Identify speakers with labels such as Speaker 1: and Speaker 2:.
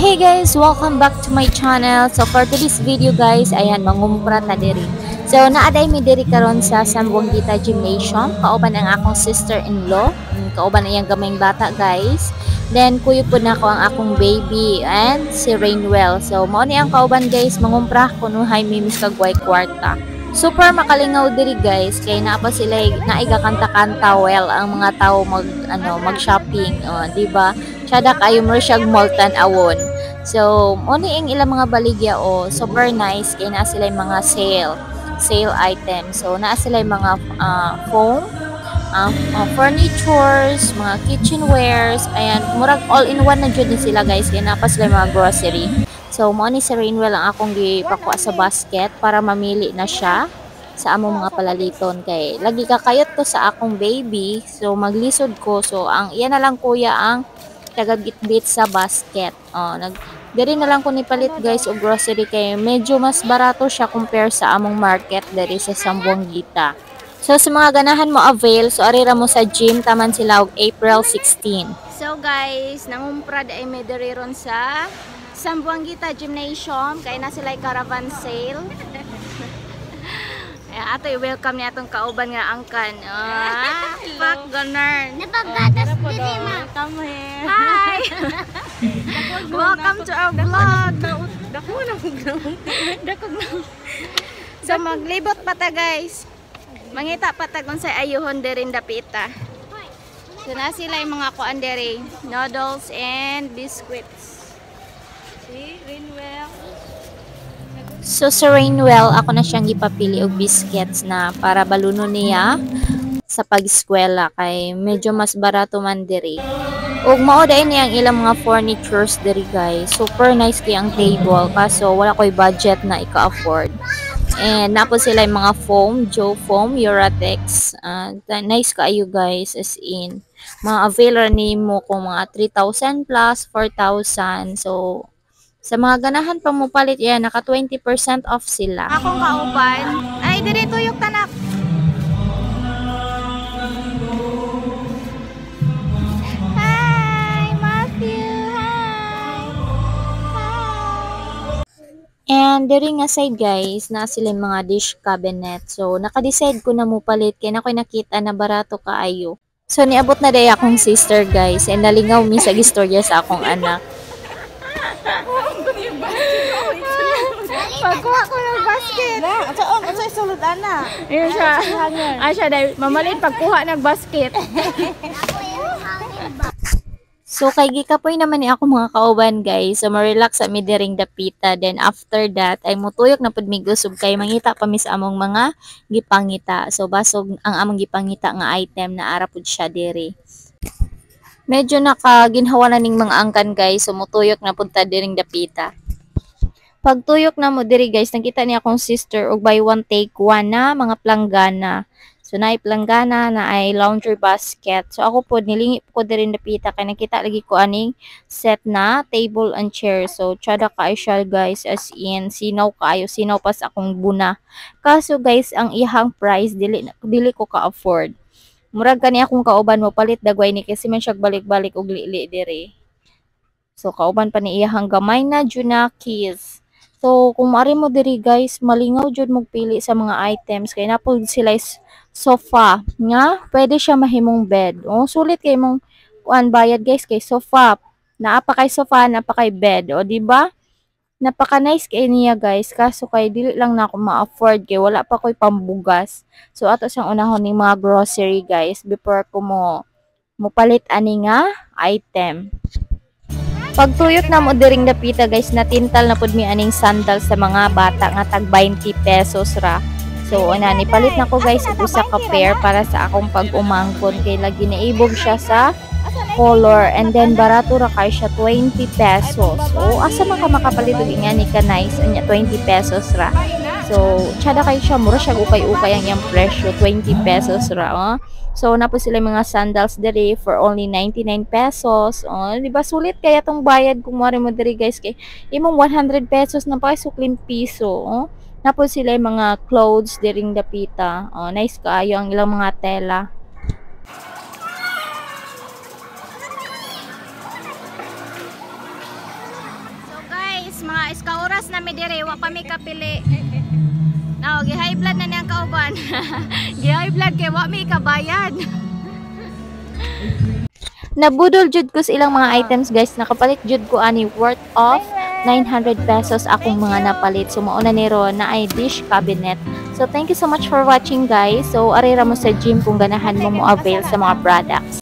Speaker 1: Hey guys, welcome back to my channel. So for today's video guys, ayan mangumpra ta diri. So naaday mi diri karon sa Sambuanguita Gymnasium, kauban ang akong sister-in-law, kauban ang iyang gamayng bata guys. Then kuyo po na ko ang akong baby and si Rainwell. So mao ni ang kauban guys, mangumpra kuno hay mi miskagway kwarta. Super makalingaw diri guys kay naa pa sila naigakanta-kanta well ang mga tao mag-shopping, di ba? Sada kayo mo siyag moltan awon. So, mo ni ang ilang mga baligya super nice kay naa sila mga sale items. So, naa sila mga phone, furnitures, mga kitchenwares, ayan, murag all-in-one na jud ni sila guys, kay naa pa sila mga grocery. So, mo ni si Rainwell ang akong gipakuha sa basket para mamili na siya sa among mga palaliton kay lagi kakayot to sa akong baby. So, maglisod ko. So, ang iyan na lang kuya ang tagagitbit sa basket. Diri na lang ko ni palit guys o grocery kay medyo mas barato siya compare sa among market diri sa Sambuanguita. So sa mga ganahan mo avail, so arira mo sa gym taman sila og April 16. So guys, nangumpra ay may diri ron sa Sambuanguita Gymnasium kay na sila caravan sale. Ato i-welcome niya atong kauban nga angkan. Fuck ganern.
Speaker 2: Napagatas diri ma.
Speaker 1: Come here. Hi. Welcome to our vlog.
Speaker 2: Dako na
Speaker 1: Dako na. So maglibot pa ta guys. Mangita pa ta kung sa ayuhon diri dapita. So na sila yung mga kuan diri, noodles and biscuits. Si Rainwell. So sa Rainwell, ako na siyang ipapili og biscuits na para baluno niya sa pag-eskwela kay medyo mas barato man diri. Ug mao dai ni ang ilang mga furnitures diri guys. Super nice kay ang table kaso wala koy budget na ika-afford. And napo sila yung mga foam, Joe foam, Uratex. Nice kaayo guys as in. Mga availer nimo kung mga 3,000 plus 4,000. So sa mga ganahan pa mo palit yan, naka 20% off sila. Akong kauban. Ay, diri tuyok tanak. Hi, Matthew. Hi. And diri nga side guys, na sila mga dish cabinet. So, naka-decide ko na mo palit kaya na ko'y nakita na barato kaayo. So, niabot na day akong sister guys. And nalingaw mi sa gistorya sa akong anak. Pagkuha ko ng basket.
Speaker 2: Asa sulod ana.
Speaker 1: Ayun siya. Ay siya dahil mamalit pagkuha ng basket. So kay gikapoy naman ni ako mga kauban guys. So ma-relax sa midiring dapita. Then after that ay mutuyok na pud mig usog kay mangita pa mi sa among mga gipangita. So basog ang among gipangita nga item na ara pud siya diri. Medyo nakaginhawa na ning mga angkan guys. So mutuyok na pud ta diring dapita. Pagtuyok na mo diri guys, nakita niya akong sister og buy one take one na mga planggana. So naay planggana na ay laundry basket. So ako po nilingip ko diri dapita kay nakita lagi ko aning set na table and chair. So tsada kaayo siya guys as in sinaw kaayo, sinaw pas akong buna. Kaso guys, ang ihang price dili ko ka-afford. Murag kani akong kauban mo palit dagway ni kasi man siya balik-balik og lili diri. So kauban pa ni iyang gamay na Junakis. So, kung maari mo diri guys, malingaw jud mo pili sa mga items kay napod sila is sofa nga pwede siya mahimong bed. Sulit kay mong kuan bayad guys kay sofa. Naapa kay sofa, naapa kay bed, di ba? Napaka nice kay niya guys kaso kay dili lang na ako ma-afford kay wala pa koy pambugas. So ato siyang unahon ning mga grocery guys before ko mo palit ani nga item. Pagtuyok na mo diring dapita guys, natintal na pud mi aning sandal sa mga bata nga tag 20 pesos ra. So ana ni palit na ko guys og usa ka pair para sa akong pag-umangkon kay lagi naibog siya sa color and then barato ra kay siya 20 pesos. So asa man ka makapalit og ingani ka nice anya 20 pesos ra. So tsada kay siya mura siya ukay-ukay ang iyang presyo 20 pesos ra. So napo sila mga sandals diri for only 99 pesos. Di ba sulit kaya tong bayad kung mo diri guys kay imong 100 pesos na pa suklin piso. Napo sila mga clothes diring dapita. Nice kaayo ang ilang mga tela. guys, mga iska-oras na mi dire, wa pa mi kapili. Now, gi-high blood na niyang kauban. Gi-high blood kay wa mi kabayad. Nabudol jud ko sa ilang mga items guys, nakapalit jud ko ani worth of 900 pesos akong mga napalit. So mauna ni ron na ay dish cabinet. So thank you so much for watching guys. So arira mo sa gym kung ganahan mo mo avail sa mga products.